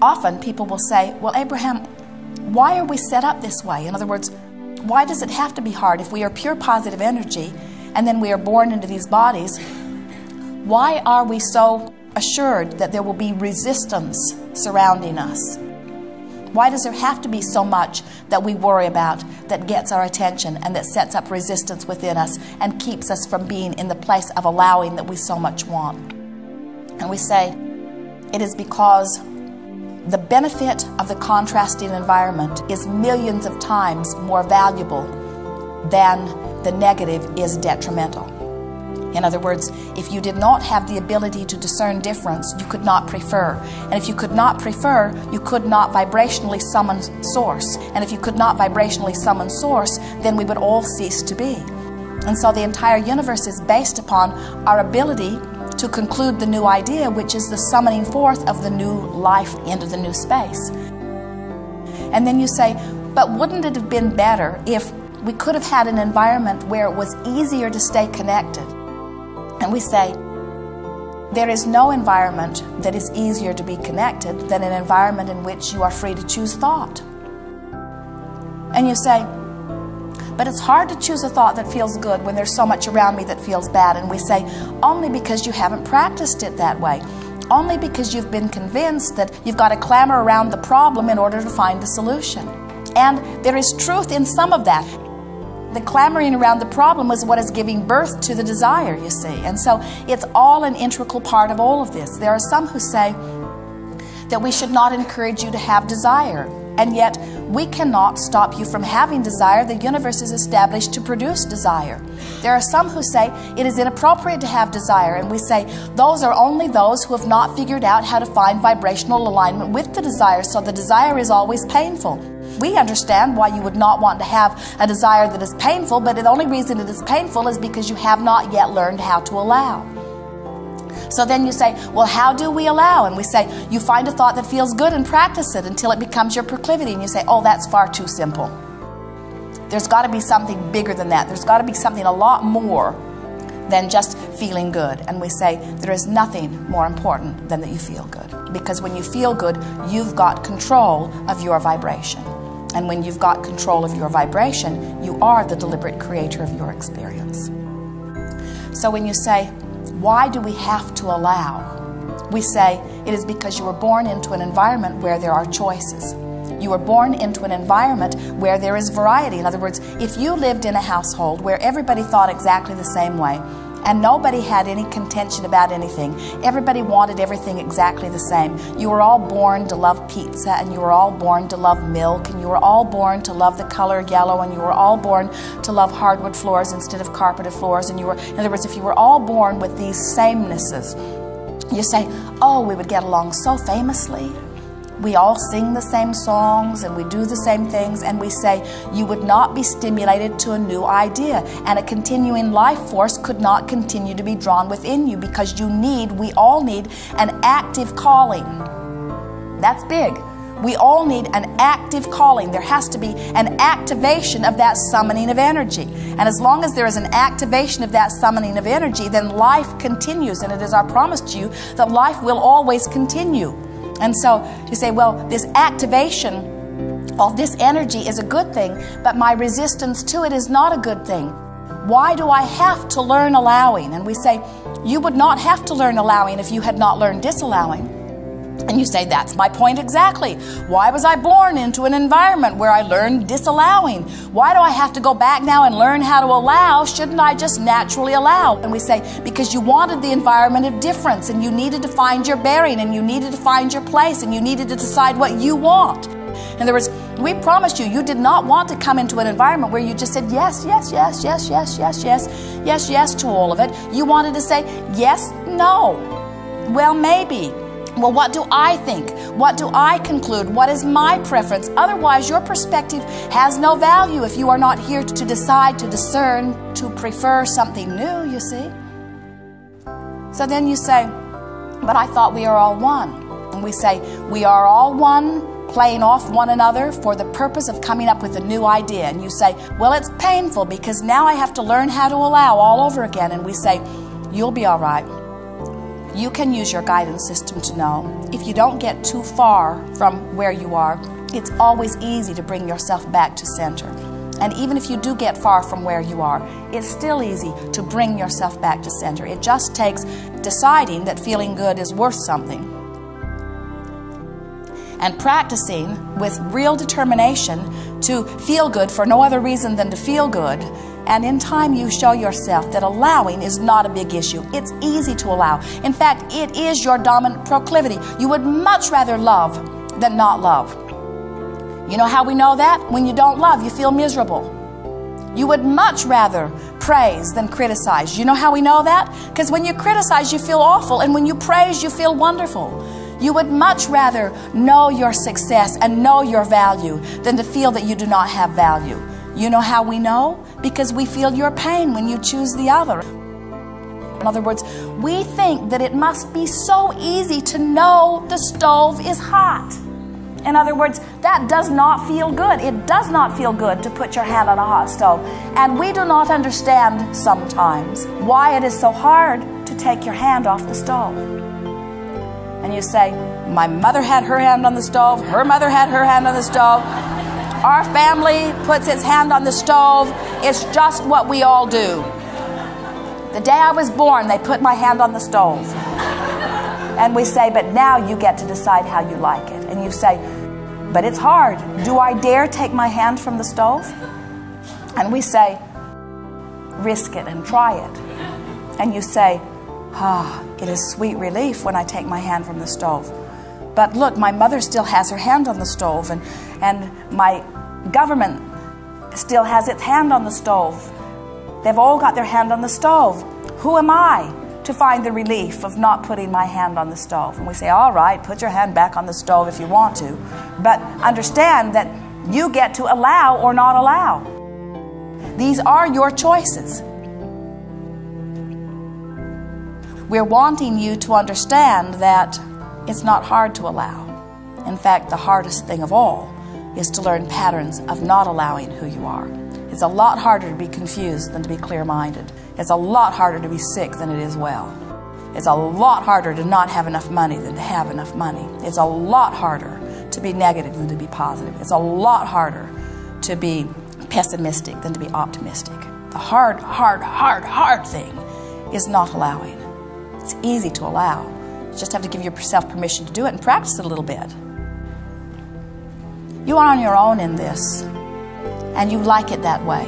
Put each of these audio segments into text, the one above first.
often people will say, well, Abraham, why are we set up this way? In other words, why does it have to be hard? If we are pure positive energy and then we are born into these bodies, why are we so assured that there will be resistance surrounding us? Why does there have to be so much that we worry about that gets our attention and that sets up resistance within us and keeps us from being in the place of allowing that we so much want? And we say, it is because the benefit of the contrasting environment is millions of times more valuable than the negative is detrimental. In other words, if you did not have the ability to discern difference, you could not prefer. And if you could not prefer, you could not vibrationally summon source. And if you could not vibrationally summon source, then we would all cease to be. And so the entire universe is based upon our ability to conclude the new idea, which is the summoning forth of the new life into the new space. And then you say, but wouldn't it have been better if we could have had an environment where it was easier to stay connected? And we say, there is no environment that is easier to be connected than an environment in which you are free to choose thought. And you say, but it's hard to choose a thought that feels good when there's so much around me that feels bad. And we say, only because you haven't practiced it that way. Only because you've been convinced that you've got to clamor around the problem in order to find the solution. And there is truth in some of that. The clamoring around the problem is what is giving birth to the desire, you see. And so it's all an integral part of all of this. There are some who say that we should not encourage you to have desire. And yet, we cannot stop you from having desire. The universe is established to produce desire. There are some who say it is inappropriate to have desire, and we say those are only those who have not figured out how to find vibrational alignment with the desire, so the desire is always painful. We understand why you would not want to have a desire that is painful, but the only reason it is painful is because you have not yet learned how to allow. So then you say, well, how do we allow? And we say, you find a thought that feels good and practice it until it becomes your proclivity. And you say, oh, that's far too simple. There's got to be something bigger than that. There's got to be something a lot more than just feeling good. And we say, there is nothing more important than that you feel good. Because when you feel good, you've got control of your vibration. And when you've got control of your vibration, you are the deliberate creator of your experience. So when you say, why do we have to allow? We say, it is because you were born into an environment where there are choices. You were born into an environment where there is variety. In other words, if you lived in a household where everybody thought exactly the same way, and nobody had any contention about anything, everybody wanted everything exactly the same. You were all born to love pizza, and you were all born to love milk, and you were all born to love the color yellow, and you were all born to love hardwood floors instead of carpeted floors. And you were, in other words, if you were all born with these samenesses, you say, oh, we would get along so famously. We all sing the same songs and we do the same things, and we say you would not be stimulated to a new idea, and a continuing life force could not continue to be drawn within you, because we all need an active calling. That's big. We all need an active calling. There has to be an activation of that summoning of energy. And as long as there is an activation of that summoning of energy, then life continues, and it is our promise to you that life will always continue. And so you say, well, this activation of this energy is a good thing, but my resistance to it is not a good thing. Why do I have to learn allowing? And we say, you would not have to learn allowing if you had not learned disallowing. And you say, that's my point exactly. Why was I born into an environment where I learned disallowing? Why do I have to go back now and learn how to allow? Shouldn't I just naturally allow? And we say, because you wanted the environment of difference, and you needed to find your bearing, and you needed to find your place, and you needed to decide what you want. In other words, we promised you, you did not want to come into an environment where you just said yes, yes, yes, yes, yes, yes, yes, yes, yes to all of it. You wanted to say yes, no, well, maybe. Well, what do I think? What do I conclude? What is my preference? Otherwise, your perspective has no value if you are not here to decide, to discern, to prefer something new, you see. So then you say, but I thought we are all one. And we say, we are all one, playing off one another for the purpose of coming up with a new idea. And you say, well, it's painful because now I have to learn how to allow all over again. And we say, you'll be all right. you can use your guidance system to know if you don't get too far from where you are, it's always easy to bring yourself back to center. And even if you do get far from where you are, it's still easy to bring yourself back to center. It just takes deciding that feeling good is worth something and practicing with real determination to feel good for no other reason than to feel good. And in time you show yourself that allowing is not a big issue. It's easy to allow. In fact, it is your dominant proclivity. You would much rather love than not love. You know how we know that? When you don't love, you feel miserable. You would much rather praise than criticize. You know how we know that? Because when you criticize, you feel awful, and when you praise, you feel wonderful. You would much rather know your success and know your value than to feel that you do not have value. You know how we know? Because we feel your pain when you choose the other. In other words, we think that it must be so easy to know the stove is hot. In other words, that does not feel good. It does not feel good to put your hand on a hot stove. And we do not understand sometimes why it is so hard to take your hand off the stove. And you say, my mother had her hand on the stove, her mother had her hand on the stove, our family puts its hand on the stove, it's just what we all do. The day I was born, they put my hand on the stove. And we say, but now you get to decide how you like it. And you say, but it's hard. Do I dare take my hand from the stove? And we say, risk it and try it. And you say, it is sweet relief when I take my hand from the stove. But look, my mother still has her hand on the stove, and my government still has its hand on the stove. They've all got their hand on the stove. Who am I to find the relief of not putting my hand on the stove? And we say, all right, put your hand back on the stove if you want to, but understand that you get to allow or not allow. These are your choices. We're wanting you to understand that it's not hard to allow. In fact, the hardest thing of all is to learn patterns of not allowing who you are. It's a lot harder to be confused than to be clear-minded. It's a lot harder to be sick than it is well. It's a lot harder to not have enough money than to have enough money. It's a lot harder to be negative than to be positive. It's a lot harder to be pessimistic than to be optimistic. The hard thing is not allowing. It's easy to allow. You just have to give yourself permission to do it and practice it a little bit. You are on your own in this, and you like it that way.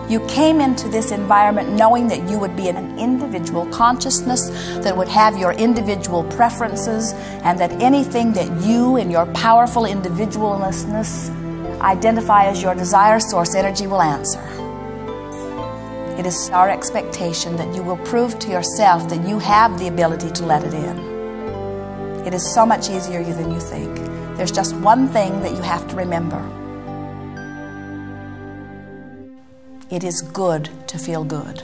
You came into this environment knowing that you would be in an individual consciousness that would have your individual preferences, and that anything that you in your powerful individualness identify as your desire source energy will answer. It is our expectation that you will prove to yourself that you have the ability to let it in. It is so much easier than you think. There's just one thing that you have to remember. It is good to feel good.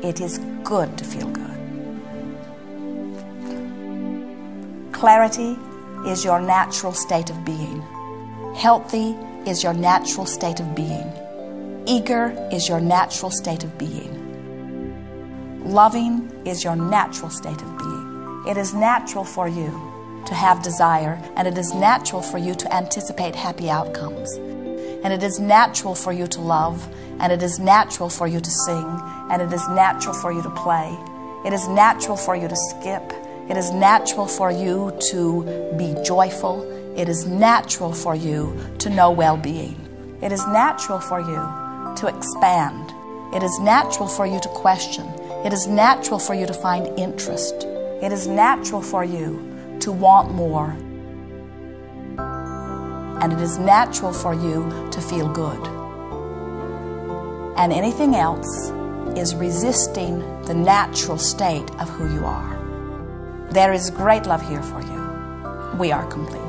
It is good to feel good. Clarity is your natural state of being. Healthy is your natural state of being. Eager is your natural state of being. Loving is your natural state of being. It is natural for you to have desire, and it is natural for you to anticipate happy outcomes. And it is natural for you to love, and it is natural for you to sing, and it is natural for you to play. It is natural for you to skip. It is natural for you to be joyful. It is natural for you to know well-being. It is natural for you to expand. It is natural for you to question. It is natural for you to find interest. It is natural for you to want more. And it is natural for you to feel good. And anything else is resisting the natural state of who you are. There is great love here for you. We are complete.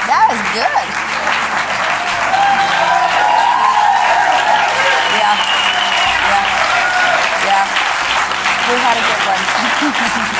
That was good. you.